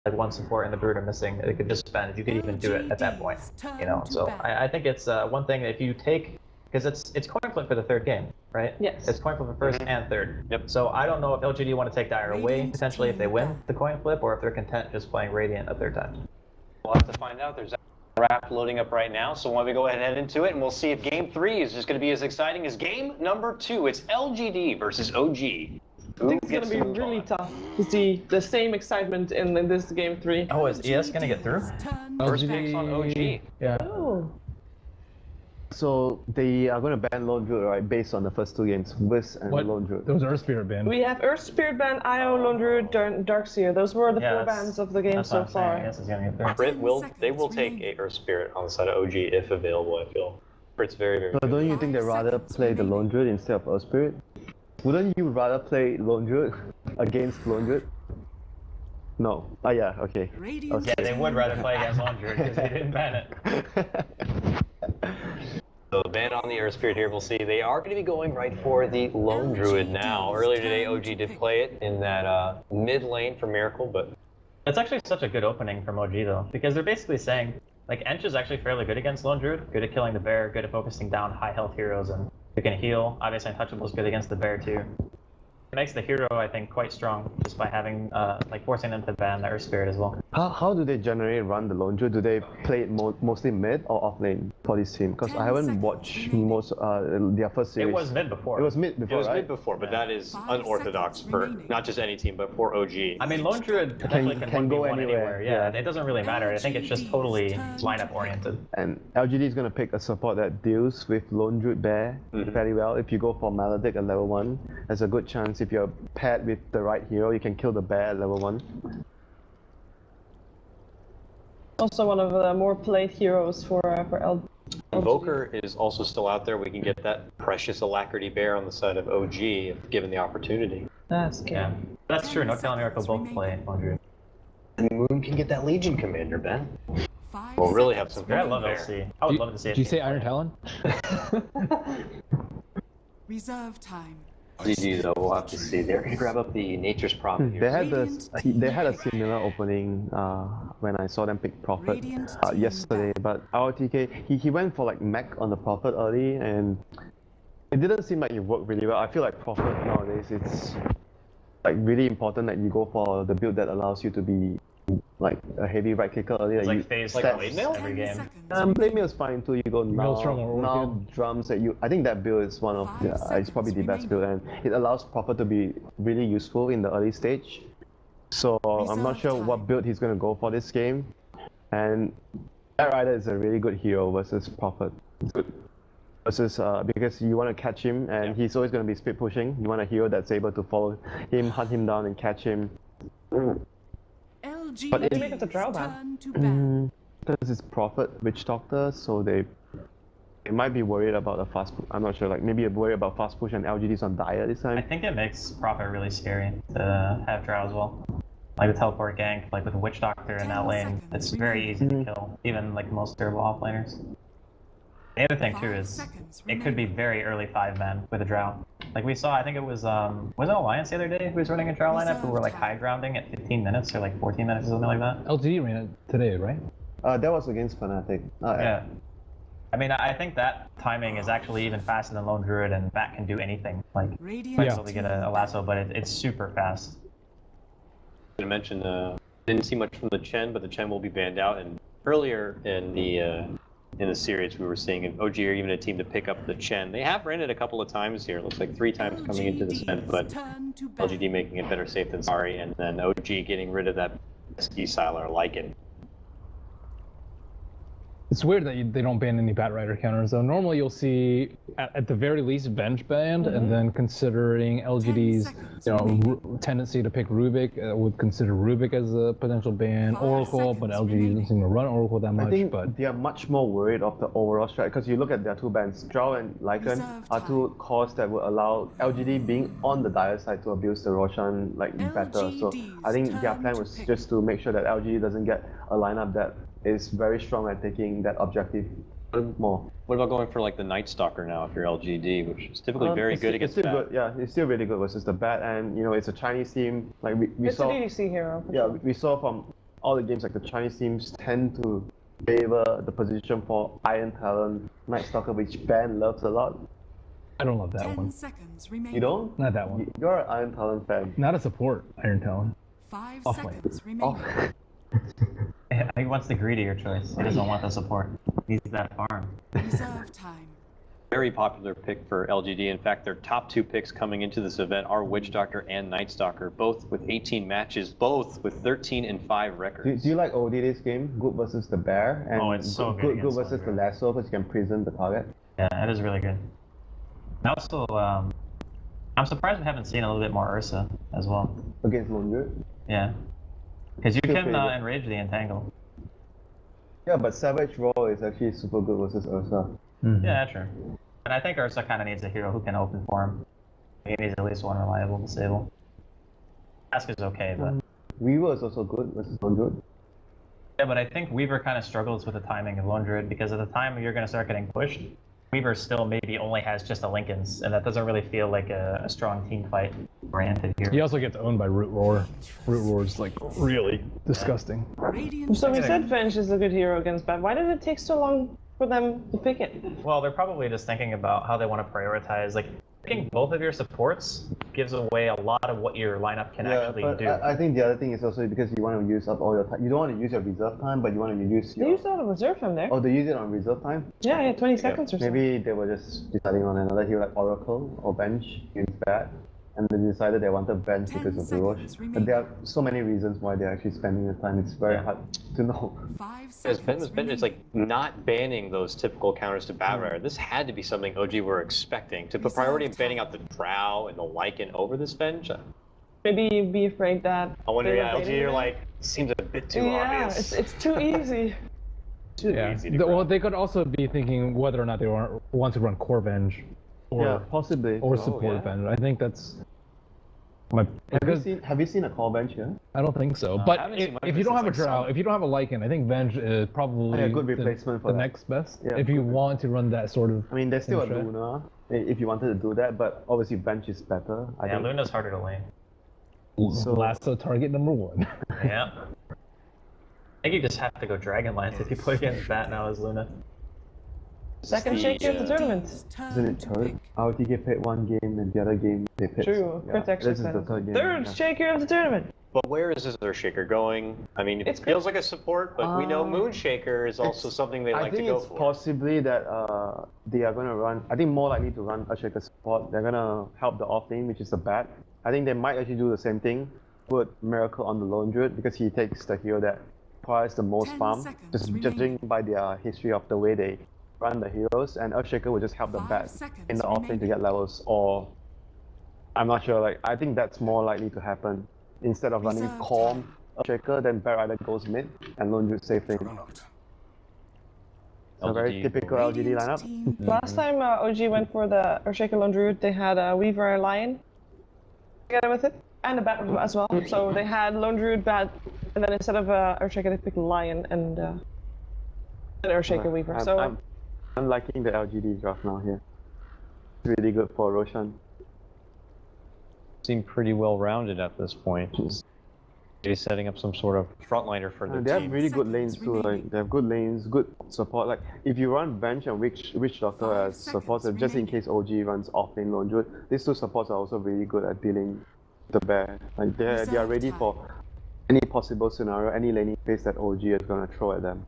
like one support and the Brood are missing, they could just spend. You could even do it at that point, you know. So I think it's one thing that if you take, because it's coin flip for the third game, right? Yes. It's coin flip for first and third. Yep. So I don't know if LGD want to take Dire away potentially if they win the coin flip, or if they're content just playing Radiant a third time. We'll have to find out. There's a wrap loading up right now, so why don't we go ahead and head into it, and we'll see if Game 3 is just going to be as exciting as Game number 2. It's LGD versus OG. I think it's going to be really tough to see the same excitement in this Game 3. Oh, is ES going to get through? First picks on OG. Yeah. Oh. So they are going to ban Lone Druid, right, based on the first 2 games, Wiz and Lone Druid. There was Earth Spirit ban. We have Earth Spirit ban, Io, Lone Druid, Darkseer. Those were the 4 bans of the game so far. I guess it's going to get through. Crit they will take a Earth Spirit on the side of OG if available, I feel. Crit's very, very But good. don't you think they'd rather play the Lone Druid instead of Earth Spirit? Wouldn't you rather play Lone Druid against Lone Druid? No. Oh yeah, okay. Yeah, they would rather play against Lone Druid because they didn't ban it. So the ban on the Earth Spirit here, we'll see. They are going to be going right for the Lone Druid now. Earlier today, OG did play it in that mid lane for Miracle, but... It's actually such a good opening from OG though, because they're basically saying, like, Ench is actually fairly good against Lone Druid, good at killing the bear, good at focusing down high health heroes, and you can heal. Obviously Untouchable is good against the bear too. It makes the hero, I think, quite strong just by having, like, forcing them to ban the Earth Spirit as well. How do they generally run the Lone Druid? Do they play it mostly mid or off lane for this team? Because I haven't watched most their first series. It was mid before. It was mid before, It was right? mid before, but that is unorthodox for not just any team, but for OG. I mean, Lone Druid potentially can go 1v1 anywhere, Yeah, yeah. it doesn't really matter. I think it's just totally lineup oriented. And LGD is going to pick a support that deals with Lone Druid Bear very well. If you go for Maledict at level 1, there's a good chance if you're paired with the right hero, you can kill the bear at level 1. Also one of the more played heroes for LGD. Invoker is also still out there. We can get that precious Alacrity Bear on the side of OG if given the opportunity. That's good. Yeah, that's true. No Talon Miracle both play Lone Druid. And Moon can get that Legion Commander, Ben. We'll really have some Yeah, I fun love there. LC. I would love to see it. Did you say Iron Talon? Reserve time. GG though, we'll have to see. They're going to grab up the Nature's Prophet here. They had a similar opening when I saw them pick Prophet yesterday, but RTK he went for like mech on the Prophet early, and it didn't seem like it worked really well. I feel like Prophet nowadays it's like really important that you go for the build that allows you to be like a heavy right kicker early. It's like phase like blade mail every game. Blade mail is fine too. You go Maelstrom or now Orchid. drums that you. I think that build is one of it's probably the best build, and it allows Prophet to be really useful in the early stage. So I'm not sure what build he's gonna go for this game, and that Rider is a really good hero versus Prophet. Versus because you want to catch him, and he's always gonna be speed pushing. You want a hero that's able to follow him, hunt him down, and catch him. But they make it a draw ban. This is Prophet Witch Doctor, so they might be worried about a fast push. I'm not sure, like maybe worried about fast push and LGD's on Dire this time. I think it makes Prophet really scary to have Drow as well. Like the teleport gank, like with Witch Doctor in that lane, it's very easy to kill, even like most durable offlaners. The other thing too is, it could be very early 5-man with a Drow. Like we saw, I think it was it Alliance the other day who was running a Drow lineup who were like high grounding at 15 minutes or like 14 minutes or something like that. LGD ran it today, right? That was against Fnatic. Yeah. I mean, I think that timing is actually even faster than Lone Druid, and Bat can do anything. Like, to get a lasso, but it's super fast. I mentioned, didn't see much from the Chen, but the Chen will be banned out. And earlier in the series, we were seeing an OG or even a team to pick up the Chen. They have ran it a couple of times here. It looks like 3 times coming into this event, but LGD making it better safe than sorry, and then OG getting rid of that ski Siler. I like it. It's weird that they don't ban any Bat Rider counters, though. Normally you'll see, at the very least, bench banned, and then considering LGD's tendency to pick Rubik, would consider Rubik as a potential ban. Oracle, but LGD doesn't seem to run Oracle that much. I think but they are much more worried of the overall strat, because you look at their 2 bans, Drow and Lycan are 2 cores that will allow LGD being on the Dire side to abuse the Roshan like better. So I think their plan was just to make sure that LGD doesn't get a lineup that is very strong at taking that objective more. What about going for like the Night Stalker now if you're LGD, which is typically very good against it's still Bat? good, yeah, it's still really good versus the Bat, and it's a Chinese team. Like we It's saw. an EDC hero. Yeah, we saw from all the games, like the Chinese teams, tend to favor the position for Iron Talon, Night Stalker, which Ben loves a lot. I don't love that 10 one. seconds remaining. You don't? Not that one. You're an Iron Talon fan. Not a support, Iron Talon. 5 Off lane. seconds Oh, remaining. He wants the greedier choice. He doesn't want the support. He needs that farm. Reserve time. Very popular pick for LGD. In fact, their top 2 picks coming into this event are Witch Doctor and Night Stalker, both with 18 matches, both with 13 and 5 records. do you like OD this game? Good versus the bear, and Oh, it's so good good against versus the Lundred. lasso, because you can prison the target. Yeah, that is really good. And also, I'm surprised we haven't seen a little bit more Ursa as well. Against Lundred. Yeah. Because you Still can pretty good. enrage the entangle. Yeah, but Savage Roll is actually super good versus Ursa. Yeah, true. And I think Ursa kind of needs a hero who can open for him. He needs at least one reliable disable. Ask is okay, but... Weaver is also good versus Lundred. Yeah, but I think Weaver kind of struggles with the timing of Lone Druid, because at the time you're going to start getting pushed, Weaver still maybe only has just a Linken's, and that doesn't really feel like a strong team fight oriented here. He also gets owned by Root Roar. Root Roar is like really disgusting. Radiant So we Okay. said Venge is a good hero against Bat. Why did it take so long for them to pick it? Well, they're probably just thinking about how they want to prioritize. Like, picking both of your supports gives away a lot of what your lineup can actually but do. I think the other thing is also because you want to use up all your time. You don't want to use your reserve time, but you want to use They your... used a lot of reserve time there. Oh, they use it on reserve time? Yeah, 20 seconds or so. Maybe they were just deciding on another hero like Oracle or Bench against Bat, and they decided they wanted Bench 10 because of the Roche. seconds But there are so many reasons why they're actually spending the time. It's very hard to know. 5 As Ben seconds was mentioning, it's remaining. like not banning those typical counters to Batrider. This had to be something OG were expecting. To put priority in banning out the Drow and the Lycan over this bench, Maybe be afraid that. I wonder, they yeah, were LG baiting are it. like, seems a bit too Yeah, obvious. it's too easy. Too Yeah. easy to Well, grab. they could also be thinking whether or not they want to run core Venge or Yeah, possibly. or Oh, support yeah. Venge. I think that's my. Have you seen a call bench here? I don't think so. I But haven't seen much if of you it don't have a since I saw Drow, it. if you don't have a Lycan, I think Venge is probably Yeah, good replacement for the that. next best. Yeah, if you good. want to run that sort of. I mean, there's still a Intro. Luna if you wanted to do that, but obviously Bench is better. I Yeah, think. Luna's harder to lane. So- Lasso target number 1. Yeah. I think you just have to go Dragonlance if you play against Bat now as Luna. Second shake of the tournament. Isn't it third? RTK played one game and the other game they played. True, Yeah, protection. this is the third game. Third yeah. shaker of the tournament. But where is this other shaker going? I mean, it It's feels like a support, but we know Moonshaker is also It's- something they I like to think go it's for. possibly that they are gonna run. I think more likely to run a shaker support. They're gonna help the off lane, which is the bat. I think they might actually do the same thing. Put Miracle on the Lone Druid because he takes the hero that requires the most 10 farm. seconds Just remaining. judging by their history of the way they run the heroes, and Earthshaker will just help the 5 bat seconds in the off lane to get levels. Or I'm not sure. Like I think that's more likely to happen instead of running Reserve Calm time. Earthshaker, then Bat Rider goes mid and Lone Druid safe lane. It's a very LGD. typical LGD Radiant lineup. team Last time OG went for the Earthshaker Lone Druid, they had a Weaver Lion together with it, and a Bat as well. So they had Lone Druid, Bat, and then instead of Earthshaker, they picked Lion and an Earthshaker Weaver. So I'm liking the LGD draft now here. It's really good for Roshan. Seem pretty well rounded at this point. Just maybe setting up some sort of frontliner for the They have team. really good lanes Seconds too. Like remaining. they have good lanes, good support. Like if you run Bench and Witch Doctor 5 as supports, seconds just in remaining. case OG runs off lane Lone Druid, these two supports are also really good at dealing with the bear. Like they are Reserve ready time. for any possible scenario, any laning phase that OG is gonna throw at them.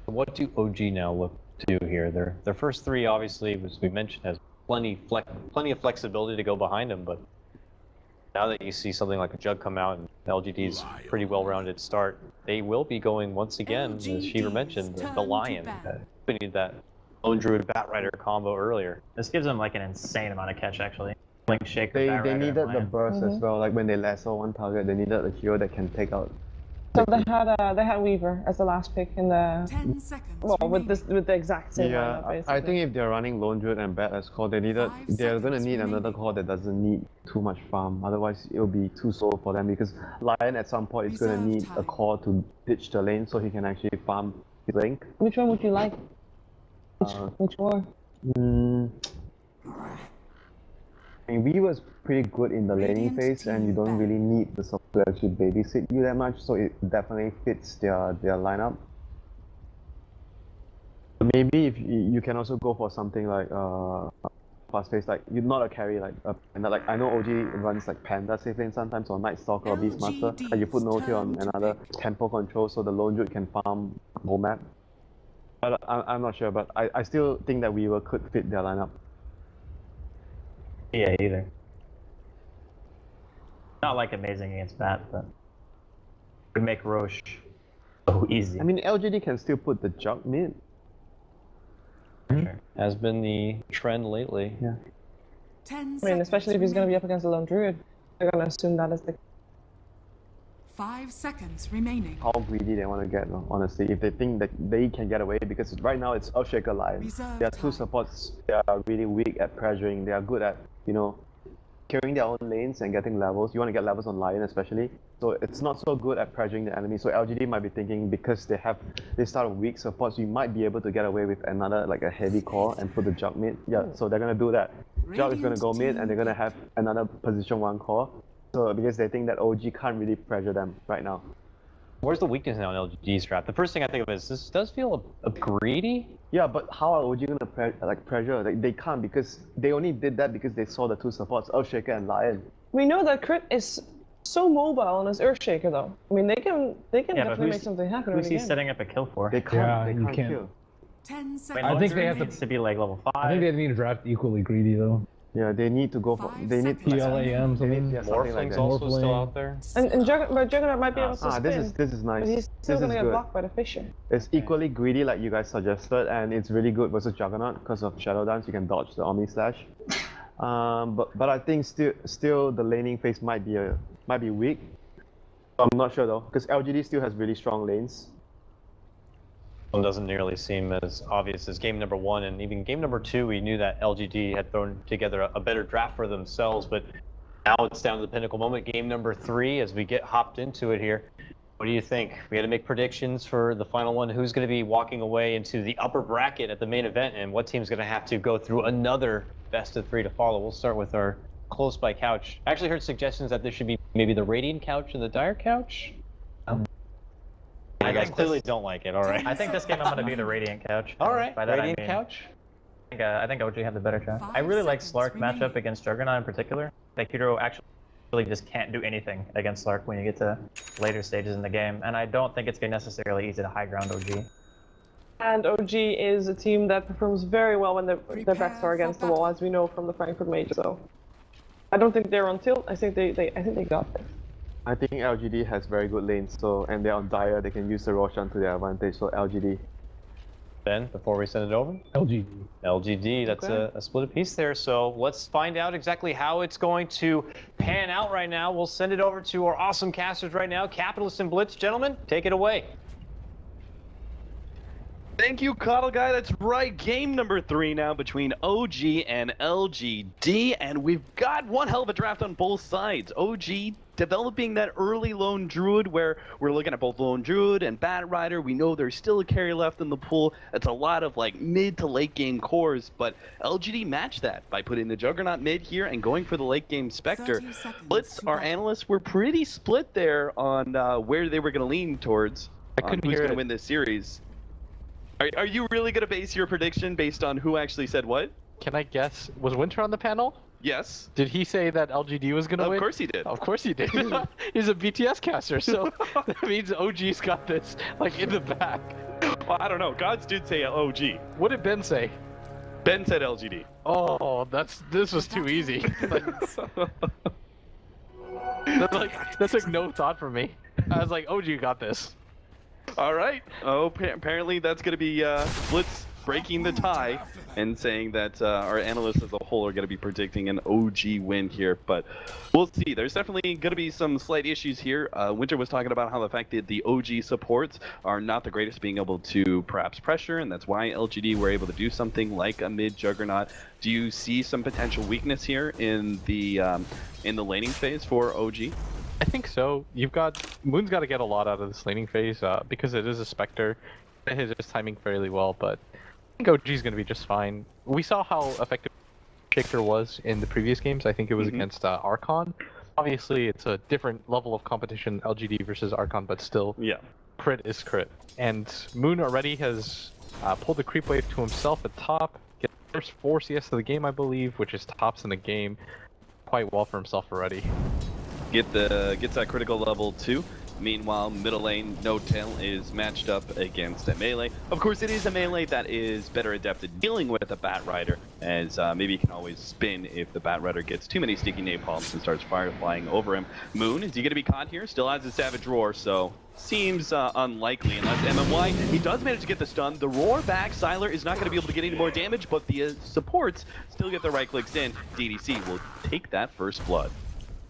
What do OG now look to do here? Their first three, obviously, as we mentioned, has plenty of flexibility to go behind them. But now that you see something like a Jug come out and LGD's pretty well-rounded start, they will be going once again, as Shiva mentioned, LGD's the turn Lion. to bat. We need that Lone Druid Batrider combo earlier. This gives them like an insane amount of catch actually. Link Shaker, They Bat Rider, needed the Lion. burst as well. Like when they lasso one target, they needed a hero that can take out. So they had Weaver as the last pick in the 10 seconds well remaining. with the exact same Yeah, lineup, basically. I think if they're running Lone Druid and Bat as core, they're gonna seconds need another remaining. core that doesn't need too much farm. Otherwise, it'll be too slow for them because Lion at some point is gonna Reserve need a time. core to ditch the lane so he can actually farm his link. Which one would you like? Which one? Mm, I mean, we was pretty good in the laning Radiant phase, and you team don't ban. really need the support to actually babysit you that much, so it definitely fits their lineup. Maybe if you can also go for something like fast pace, like you're not a carry like a panda. Like I know OG runs like panda safe lane sometimes, or Night Stalker or Beastmaster, and you put no kill on another tempo control, so the lone druid can farm whole map. But I'm not sure, but I still think that we could fit their lineup. Yeah, either. Not like amazing against Bat, but we make Roche so easy. I mean, LGD can still put the jug mid. Sure. Has been the trend lately. Yeah. 10 I mean, especially if he's going to be up against a lone druid, they're going to assume that is the. 5 seconds remaining. How greedy they want to get, honestly, if they think that they can get away, because right now it's Earthshaker Lion. Reserve There are two time. supports, they are really weak at pressuring, they are good at, you know, carrying their own lanes and getting levels. You want to get levels on Lion especially, so it's not so good at pressuring the enemy. So LGD might be thinking, because they have this sort of weak supports, you might be able to get away with another, like a heavy core and put the jug mid. Yeah, so they're going to do that. Jug is going to go mid and they're going to have another position 1 core. So because they think that OG can't really pressure them right now. Where's the weakness now in LGD's strat? The first thing I think of is this does feel a greedy. Yeah, but how are OG gonna pressure? Like they can't, because they only did that because they saw the two supports, Earthshaker and Lion. We know that Crit is so mobile on his Earthshaker though. I mean, they can Yeah, but definitely make who's, something happen. who's in he the game. setting up a kill for? They can't. Yeah, they you can't can't. kill. 10 seconds. I think they have to- needs to be like level 5. I think they need to draft equally greedy though. Yeah, they need to go for. 5 They need. seconds. PLAM, something. Yeah, something like Morphling's that. also still Morphling. out there. And Juggernaut might be able to spin, this is nice. but he's still This gonna is get good. blocked by the Fisher. It's equally greedy like you guys suggested, and it's really good versus Juggernaut because of Shadow Dance. You can dodge the Omni Slash. But I think still the laning phase might be weak. I'm not sure though, because LGD still has really strong lanes. One doesn't nearly seem as obvious as game number 1, and even game number 2 we knew that LGD had thrown together a better draft for themselves, but now it's down to the pinnacle moment. Game number 3 as we get hopped into it here. What do you think? We had to make predictions for the final one. Who's going to be walking away into the upper bracket at the main event, and what team's going to have to go through another best of 3 to follow? We'll start with our close by couch. I actually heard suggestions that there should be maybe the Radiant couch and the Dire couch. I You guys think clearly this- don't like it, alright. I think this game I'm gonna be the Radiant couch. Alright, By that Radiant I mean, couch. I think OG had the better shot. 5 I really like seconds Slark remaining. matchup against Juggernaut in particular. Like hero actually just can't do anything against Slark when you get to later stages in the game, and I don't think it's necessarily easy to high ground OG. And OG is a team that performs very well when their backs are against the wall, as we know from the Frankfurt Major. So I don't think they're on tilt. I think they got this. I think LGD has very good lanes, so and they're on Dire. They can use the Roshan to their advantage. So LGD. Ben, before we send it over? LG. LGD, that's Okay. a split piece there. So let's find out exactly how it's going to pan out right now. We'll send it over to our awesome casters right now. Capitalist and Blitz, gentlemen, take it away. Thank you, Coddle Guy. That's right. Game number 3 now between OG and LGD, and we've got one hell of a draft on both sides. OG developing that early Lone Druid, where we're looking at both Lone Druid and Bat Rider. We know there's still a carry left in the pool. It's a lot of like mid to late game cores, but LGD matched that by putting the Juggernaut mid here and going for the late game Spectre. 30 seconds Blitz, to our go. analysts were pretty split there on where they were going to lean towards. I couldn't who's hear going to it. win this series. Are you really going to base your prediction based on who actually said what? Can I guess? Was Winter on the panel? Yes. Did he say that LGD was gonna Of win? course he did. Of course he did. He's a BTS caster, so that means OG's got this like in the back. Well, I don't know. Gods did say OG. What did Ben say? Ben said LGD. Oh, this was too easy. That's like no thought for me. I was like, OG got this. All right. Oh, apparently that's going to be Blitz breaking the tie and saying that our analysts as a whole are going to be predicting an OG win here. But we'll see. There's definitely going to be some slight issues here. Winter was talking about how the fact that the OG supports are not the greatest being able to perhaps pressure, and that's why LGD were able to do something like a mid Juggernaut. Do you see some potential weakness here in the laning phase for OG? I think so. Moon's got to get a lot out of this laning phase because it is a Spectre. It his timing fairly well, but I think OG's going to be just fine. We saw how effective Earthshaker was in the previous games. I think it was against Archon. Obviously, it's a different level of competition, LGD versus Archon, but still, crit is crit. And Moon already has pulled the creep wave to himself at top. Gets the first 4 CS of the game, I believe, which is tops in the game. Quite well for himself already. Gets that critical level 2. Meanwhile, middle lane, No-Tail is matched up against a melee. Of course, it is a melee that is better adept at dealing with a Bat Rider, as maybe he can always spin if the Bat Rider gets too many sticky napalms and starts fire flying over him. Moon, is he going to be caught here? Still has a Savage Roar, so seems unlikely unless MMY. He does manage to get the stun. The Roar back. Sylar is not going to be able to get any more damage, but the supports still get the right clicks in. DDC will take that first blood.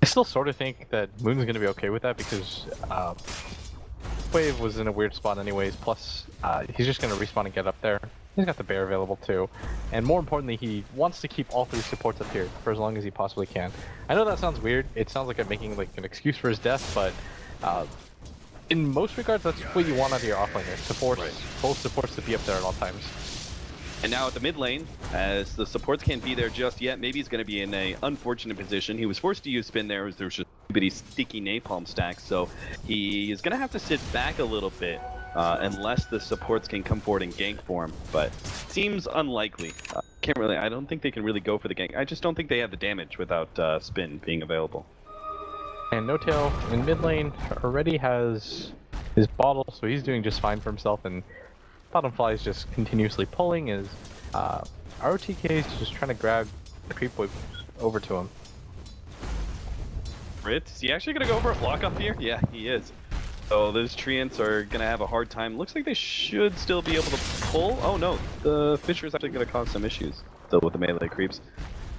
I still sort of think that Moon's going to be okay with that because Wave was in a weird spot anyways, plus he's just going to respawn and get up there. He's got the bear available too. And more importantly, he wants to keep all 3 supports up here for as long as he possibly can. I know that sounds weird. It sounds like I'm making like an excuse for his death, but in most regards, that's what you want out of your offlaner, to force both supports to be up there at all times. And now at the mid lane, as the supports can't be there just yet, maybe he's going to be in a unfortunate position. He was forced to use spin there as there was just a bitty sticky napalm stack, so he is going to have to sit back a little bit unless the supports can come forward and gank for him, but seems unlikely. I don't think they can really go for the gank. I just don't think they have the damage without spin being available. And No-Tail in mid lane already has his bottle, so he's doing just fine for himself, and Bottomfly is just continuously pulling as ROTK is just trying to grab the creep wave over to him. Rit, is he actually going to go for a block up here? Yeah, he is. So those treants are going to have a hard time. Looks like they should still be able to pull. Oh no, the Fisher is actually going to cause some issues still with the melee creeps.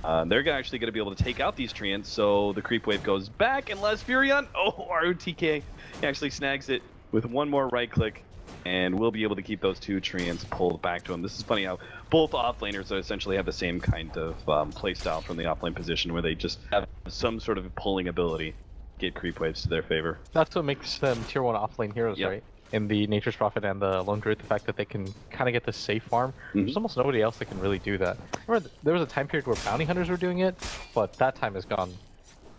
They're actually going to be able to take out these treants, so the creep wave goes back unless Furion. Oh, ROTK actually snags it with one more right click. And we'll be able to keep those 2 treants pulled back to him. This is funny how both offlaners essentially have the same kind of playstyle from the offlane position, where they just have some sort of pulling ability, get creep waves to their favor. That's what makes them tier 1 offlane heroes, right? In the Nature's Prophet and the Lone Druid, the fact that they can kind of get the safe farm. There's almost nobody else that can really do that. Remember, there was a time period where bounty hunters were doing it, but that time is gone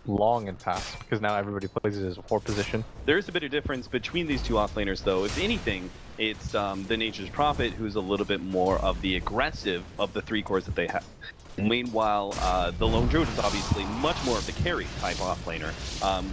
long and past because now everybody plays it as a 4 position. There is a bit of difference between these 2 offlaners though. If anything, it's the Nature's Prophet who's a little bit more of the aggressive of the 3 cores that they have. Meanwhile, the Lone Druid is obviously much more of the carry type offlaner.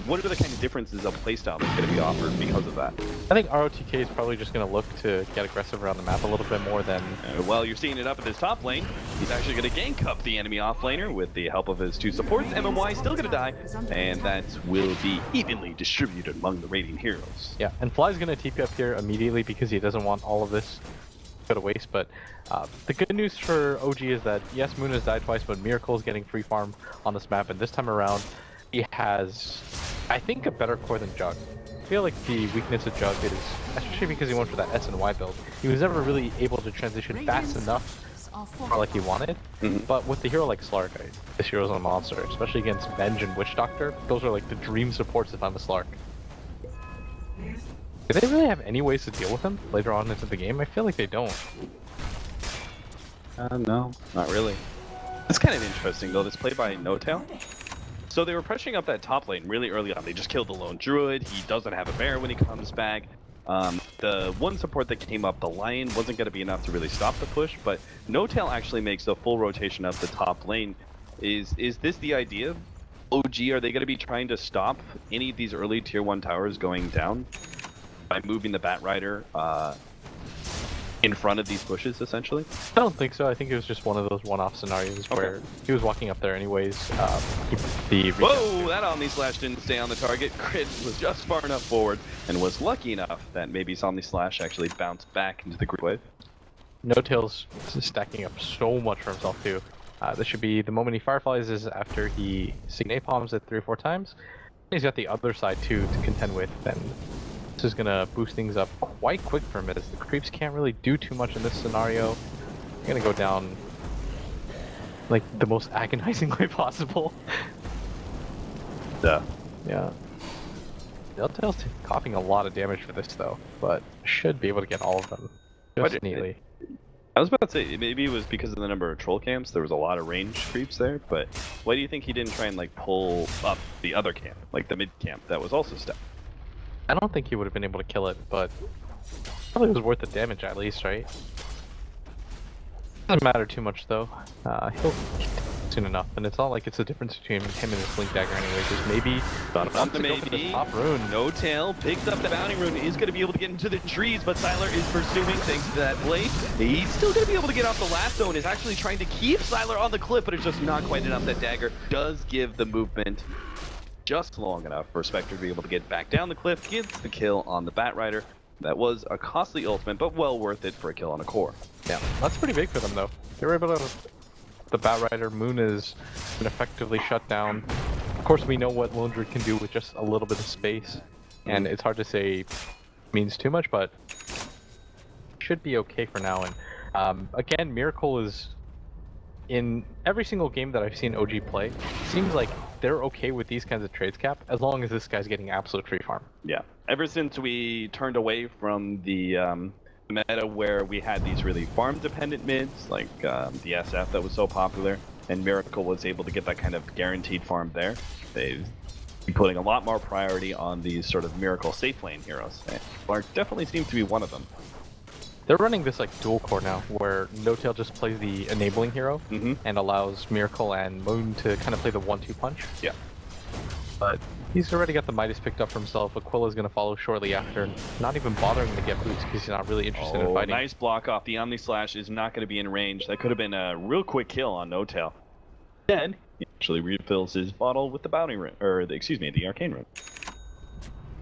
What are the kind of differences of playstyle that's going to be offered because of that? I think ROTK is probably just going to look to get aggressive around the map a little bit more than... well, you're seeing it up at this top lane. He's actually going to gank up the enemy offlaner with the help of his 2 supports. MMY still going to die, and that will be evenly distributed among the raiding heroes. Yeah, and Fly's going to TP up here immediately because he doesn't want all of this to go to waste, but the good news for OG is that, yes, Moon has died twice, but Miracle is getting free farm on this map, and this time around, he has, I think, a better core than Jug. I feel like the weakness of Jug is, especially because he went for that S and Y build, he was never really able to transition fast enough like he wanted, but with the hero like Slark, this hero's a monster, especially against Venge and Witch Doctor. Those are like the dream supports if I'm a Slark. Do they really have any ways to deal with him later on into the game? I feel like they don't. No, not really. It's kind of interesting though, this play by No-Tail. So they were pressuring up that top lane really early on. They just killed the Lone Druid. He doesn't have a bear when he comes back. The one support that came up, the Lion, wasn't going to be enough to really stop the push, but No-Tail actually makes a full rotation up the top lane. Is this the idea? OG, are they going to be trying to stop any of these early tier 1 towers going down by moving the Bat Rider in front of these bushes, essentially? I don't think so. I think it was just one of those one-off scenarios where he was walking up there anyways. Whoa, that Omni Slash didn't stay on the target. Crit was just far enough forward and was lucky enough that maybe his Omni Slash actually bounced back into the group wave. No-Tail's stacking up so much for himself too. This should be the moment he Fireflies is after he napalms it 3 or 4 times. He's got the other side too to contend with, and this is gonna boost things up quite quick for him as the creeps can't really do too much in this scenario. They're gonna go down like the most agonizing way possible. Yeah. No-Tail's coughing a lot of damage for this though, but should be able to get all of them just neatly. I was about to say, maybe it was because of the number of troll camps, there was a lot of range creeps there, but why do you think he didn't try and like pull up the other camp, like the mid camp that was also stacked? I don't think he would have been able to kill it, but probably was worth the damage at least, right? Doesn't matter too much though. He'll soon enough, and it's not like it's a difference between him and his blink dagger anyway. Just maybe On the maybe. top rune. No tail picks up the bounty rune. Is going to be able to get into the trees, but Sylar is pursuing thanks to that blade. He's still going to be able to get off the last zone. Is actually trying to keep Sylar on the cliff, but it's just not quite enough. That dagger does give the movement just long enough for Spectre to be able to get back down the cliff, gets the kill on the Batrider. That was a costly ultimate, but well worth it for a kill on a core. Yeah, that's pretty big for them though. They were able to. The Batrider Moon has been effectively shut down. Of course, we know what Lone Druid can do with just a little bit of space, and it's hard to say means too much, but should be okay for now. And again, Miracle is in every single game that I've seen OG play. Seems like they're okay with these kinds of trades cap as long as this guy's getting absolute free farm. Yeah, ever since we turned away from the meta where we had these really farm-dependent mids, like the SF that was so popular, and Miracle was able to get that kind of guaranteed farm there, they've been putting a lot more priority on these sort of Miracle safe lane heroes. And Clark definitely seems to be one of them. They're running this like dual core now, where No-Tail just plays the enabling hero and allows Miracle and Moon to kind of play the 1-2 punch. Yeah. But he's already got the Midas picked up for himself. Aquila's going to follow shortly after, not even bothering to get boots because he's not really interested in fighting. Nice block off. The Omni Slash is not going to be in range. That could have been a real quick kill on No-Tail. Then he actually refills his bottle with the bounty rune, or the arcane rune.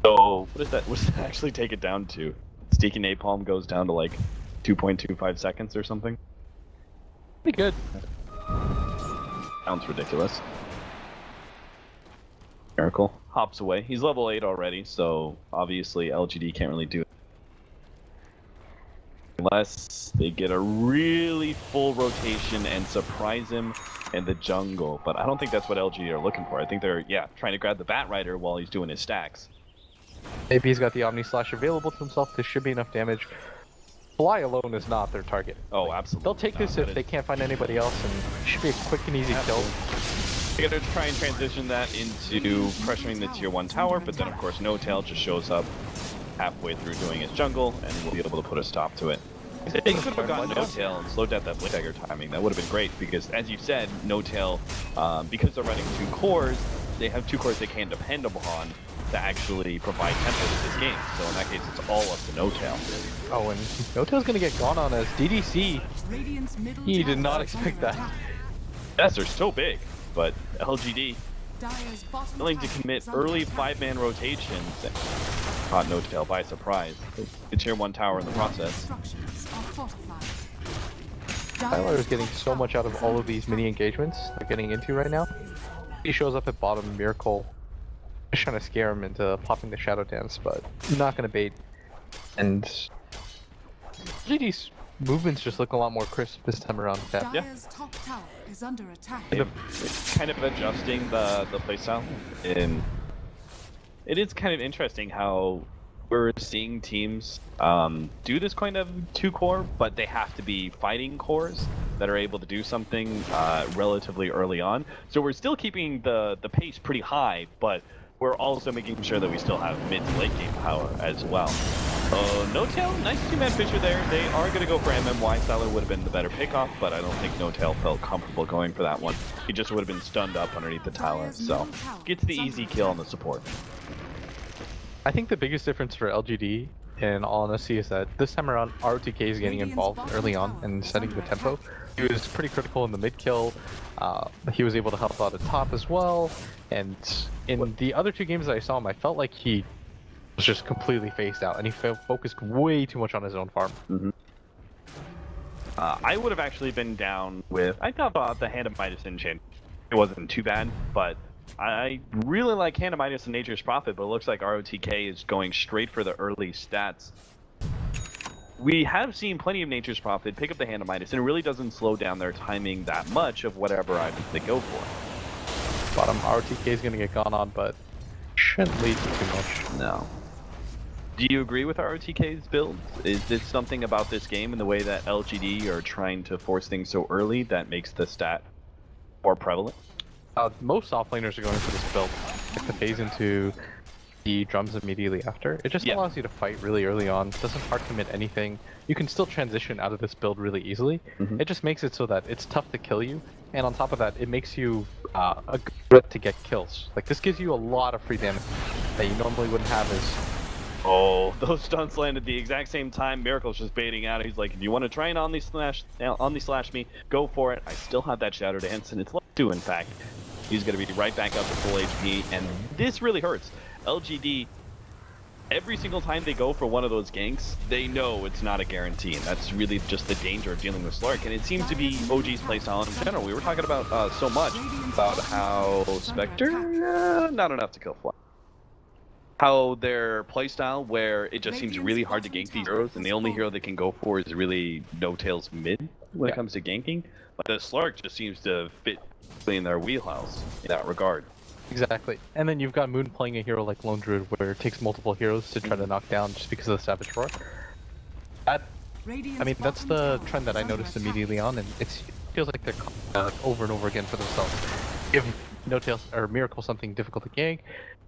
So what does that actually take it down to? Sticky Napalm goes down to like 2.25 seconds or something. Pretty good. Sounds ridiculous. Miracle hops away. He's level 8 already, so obviously LGD can't really do it. Unless they get a really full rotation and surprise him in the jungle. But I don't think that's what LGD are looking for. I think they're, trying to grab the Batrider while he's doing his stacks. Maybe he's got the Omni Slash available to himself. This should be enough damage. Fly alone is not their target. Oh, absolutely. They'll take this if they can't find anybody else, and it should be a quick and easy kill. They're going to try and transition that into pressuring the tier 1 tower, but then of course No-Tail just shows up halfway through doing his jungle, and we'll be able to put a stop to it. If they could have gotten No-Tail and slowed down that Blink Dagger timing, that would have been great, because as you said, No-Tail, because they're running 2 cores, they have 2 cores they can depend upon to actually provide tempo to this game. So in that case, it's all up to No-Tail. Oh, and No-Tail's gonna get gone on as DDC. He did not expect that. Yes, they're so big, but LGD willing to commit early 5-man rotations and caught No-Tail by surprise. The tier 1 tower in the process. Tyler is getting so much out of all of these mini engagements they're getting into right now. He shows up at bottom, Miracle, just trying to scare him into popping the Shadow Dance, but not gonna bait. And GD's movements just look a lot more crisp this time around. Yeah. Top tower is under attack. Kind of adjusting the playstyle. And it is kind of interesting how we're seeing teams do this kind of 2-core, but they have to be fighting cores that are able to do something relatively early on. So we're still keeping the pace pretty high, but we're also making sure that we still have mid to late game power as well. No-Tail, nice 2-man Fisher there. They are going to go for MMY. Sylar would have been the better pickoff, but I don't think No-Tail felt comfortable going for that one. He just would have been stunned up underneath the tower, so gets the easy kill on the support. I think the biggest difference for LGD, in all honesty, is that this time around, ROTK is getting involved early on and setting the tempo. He was pretty critical in the mid kill. He was able to help out at top as well. And in the other 2 games that I saw him, I felt like he was just completely phased out, and he focused way too much on his own farm. I would have actually been down with, I thought the Hand of Midas Enchant, it wasn't too bad, but I really like Hand of Midas and Nature's Prophet, but it looks like ROTK is going straight for the early stats. We have seen plenty of Nature's Prophet pick up the Hand of Midas, and it really doesn't slow down their timing that much of whatever items they go for. Bottom ROTK is going to get gone on, but shouldn't lead to too much. No. Do you agree with ROTK's build? Is this something about this game and the way that LGD are trying to force things so early that makes the stat more prevalent? Most offlaners are going for this build. Like to phase into the drums immediately after. It just allows you to fight really early on, doesn't hard commit anything. You can still transition out of this build really easily. It just makes it so that it's tough to kill you, and on top of that, it makes you a good threat to get kills. Like this gives you a lot of free damage that you normally wouldn't have as... Oh, those stunts landed at the exact same time. Miracle's just baiting out. He's like, if you want to try and Omni slash me, go for it. I still have that Shadow Dance, and it's level 2 in fact. He's going to be right back up to full HP, and this really hurts. LGD, every single time they go for one of those ganks, they know it's not a guarantee, and that's really just the danger of dealing with Slark, and it seems to be OG's playstyle in general. We were talking about so much about how Spectre, not enough to kill Fly. How their playstyle, where it just seems really hard to gank these heroes, and the only hero they can go for is really No-Tails mid when it comes to ganking. But the Slark just seems to fit in their wheelhouse in that regard. Exactly. And then you've got Moon playing a hero like Lone Druid, where it takes multiple heroes to try to knock down just because of the Savage Roar. I mean, that's the trend that I noticed immediately on, and it feels like they're over and over again for themselves. Give No-Tails or Miracle something difficult to gank.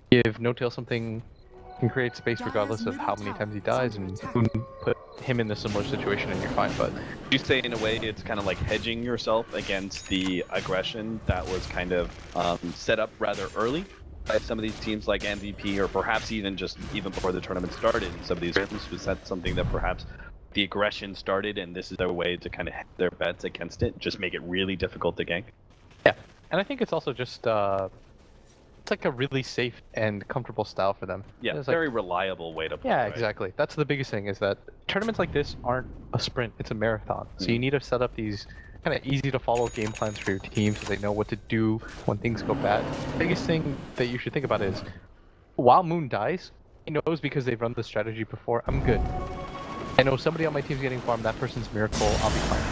Give No-Tail something can create space regardless of how many times he dies, and put him in a similar situation and you're fine. But you say in a way it's kind of like hedging yourself against the aggression that was kind of set up rather early by some of these teams like MVP, or perhaps even before the tournament started. Some of these games was that something that perhaps the aggression started, and this is their way to kind of hedge their bets against it, just make it really difficult to gank. Yeah, and I think it's also just it's like a really safe and comfortable style for them. Yeah, it's very reliable way to play. Yeah, right? exactly. That's the biggest thing, is that tournaments like this aren't a sprint, it's a marathon. So you need to set up these kind of easy to follow game plans for your team so they know what to do when things go bad. The biggest thing that you should think about is, while Moon dies, he knows because they've run the strategy before, I'm good. I know somebody on my team's getting farmed, that person's Miracle, I'll be fine.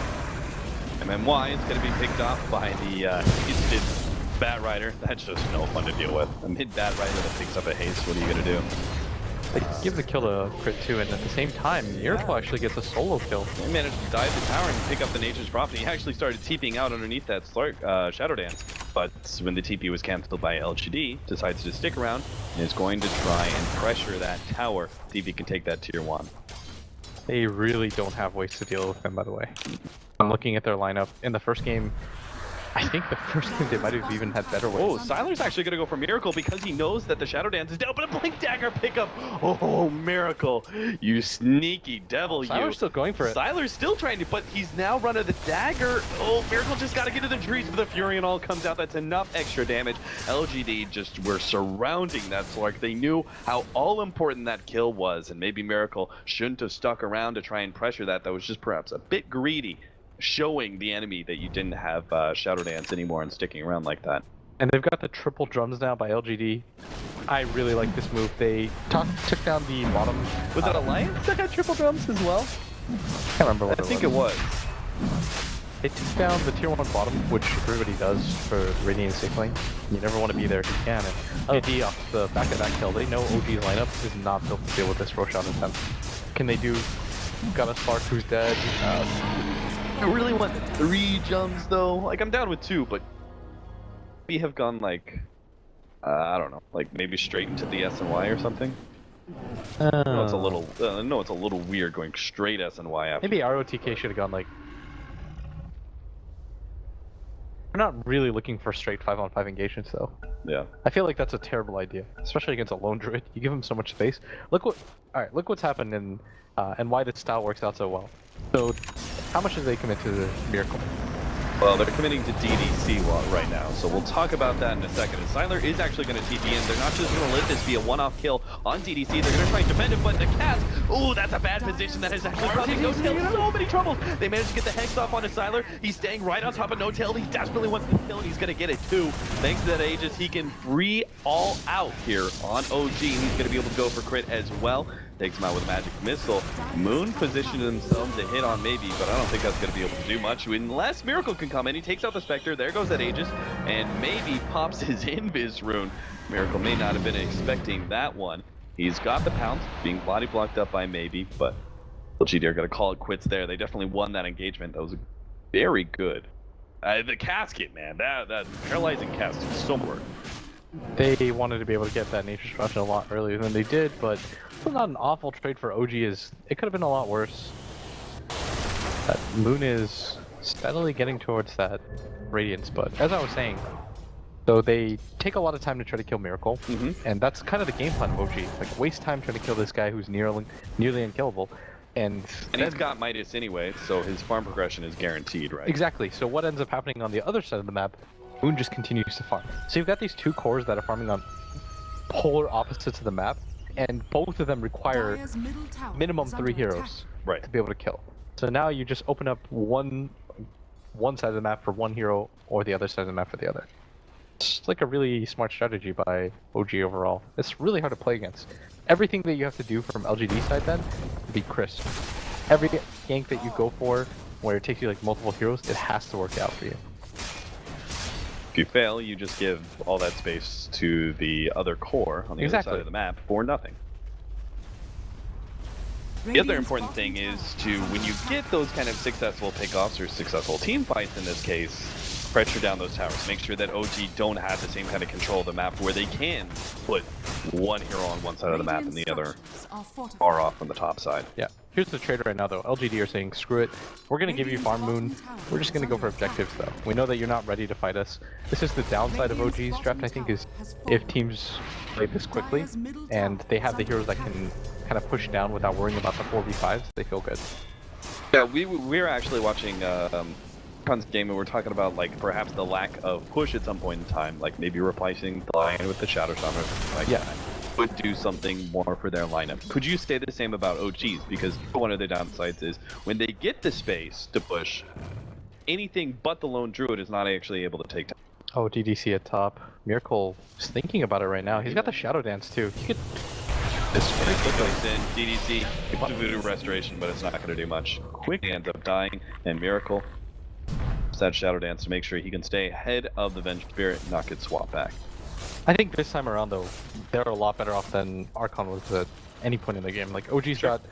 MMY is going to be picked off by the Houston Bat Rider. That's just no fun to deal with. A mid Bat Rider that picks up a haste, what are you going to do? Like, give the kill to Crit too, and at the same time, Miracle actually gets a solo kill. He managed to dive the tower and pick up the Nature's Prophet. He actually started TPing out underneath that Shadow Dance, but when the TP was cancelled by LGD, decides to stick around and is going to try and pressure that tower, see if he can take that tier 1. They really don't have ways to deal with them, by the way. I'm looking at their lineup. In the first game, I think the first game they might have even had better ways. Oh, Siler's actually going to go for Miracle because he knows that the Shadow Dance is down, but a Blink Dagger pickup. Oh, Miracle, you sneaky devil, you. Siler's still going for it. Siler's still trying to, but he's now running the dagger. Oh, Miracle just got to get to the trees, but the Fury and all comes out. That's enough extra damage. LGD just were surrounding that Slark. They knew how all important that kill was, and maybe Miracle shouldn't have stuck around to try and pressure that. That was just perhaps a bit greedy, showing the enemy that you didn't have Shadow Dance anymore and sticking around like that. And they've got the triple drums now by LGD. I really like this move. They took down the bottom. Was it Alliance that had triple drums as well? I can't remember what I think it was. They took down the tier 1 bottom, which everybody does for Radiant safe lane. You never want to be there if you can. And LGD off the back of that kill, they know OG's lineup is not built to deal with this Roshan attempt. Can they do? Got a Spark who's dead. I really want 3 jumps though. Like, I'm down with 2, but we have gone like, I don't know, like maybe straight into the SNY or something. No, it's a little, no, it's a little weird going straight SNY after. Maybe ROTK should have gone like. We're not really looking for straight 5-on-5 engagements though. Yeah. I feel like that's a terrible idea, especially against a Lone Druid. You give him so much space. Look what's happened in, and why this style works out so well. So, how much do they commit to the Miracle? Well, they're committing to DDC right now, so we'll talk about that in a second. And Siler is actually going to TP in. They're not just going to let this be a one-off kill on DDC. They're going to try and defend it, but the cast, ooh, that's a bad position. That is actually causing No-Tail so many troubles. They managed to get the Hex off onto Siler. He's staying right on top of No-Tail. He desperately wants the kill, and he's going to get it too. Thanks to that Aegis, he can free all out here on OG. He's going to be able to go for crit as well. Takes him out with a magic missile. Moon positioned themselves to hit on maybe, but I don't think that's going to be able to do much unless Miracle can come in. He takes out the Spectre. There goes that Aegis, and maybe pops his Invis rune. Miracle may not have been expecting that one. He's got the pounce, being body blocked up by Maybe, but LGD are going to call it quits there. They definitely won that engagement. That was very good. The casket, man, that paralyzing casket is so worth. They wanted to be able to get that nature destruction a lot earlier than they did, but it's not an awful trade for OG. It could have been a lot worse. That Moon is steadily getting towards that Radiance, but as I was saying, so they take a lot of time to try to kill Miracle, and that's kind of the game plan of OG. Like, waste time trying to kill this guy who's nearly unkillable. And he's got Midas anyway, so his farm progression is guaranteed, right? Exactly. So what ends up happening on the other side of the map, Moon just continues to farm. So you've got these two cores that are farming on polar opposites of the map, and both of them require minimum 3 heroes to be able to kill. So now you just open up one side of the map for one hero, or the other side of the map for the other. It's like a really smart strategy by OG overall. It's really hard to play against. Everything that you have to do from LGD side then, be crisp. Every gank that you go for, where it takes you like multiple heroes, it has to work out for you. If you fail, you just give all that space to the other core on the other side of the map for nothing. The other important thing is to, when you get those kind of successful pickoffs or successful team fights in this case, pressure down those towers. Make sure that OG don't have the same kind of control of the map where they can put one hero on one side of the map and the other far off on the top side. Yeah. Here's the trade right now though. LGD are saying, screw it. We're going to give you Farm Moon. We're just going to go for objectives though. We know that you're not ready to fight us. This is the downside of OG's draft, I think, is if teams play this quickly and they have the heroes that can kind of push down without worrying about the 4v5s, they feel good. Yeah, we were actually watching Con's game and we're talking about like perhaps the lack of push at some point in time, like maybe replacing the Lion with the Shadow Shaman, like that would do something more for their lineup. Could you say the same about OGs? Because one of the downsides is when they get the space to push, anything but the Lone Druid is not actually able to take time. Oh, DDC at top. Miracle is thinking about it right now. He's got the Shadow Dance too. He could this pretty quickly. In DDC, Voodoo Restoration, but it's not going to do much. Quickly ends up dying, and Miracle that Shadow Dance to make sure he can stay ahead of the Venge Spirit and not get swapped back. I think this time around though, they're a lot better off than Archon was at any point in the game. Like OG's got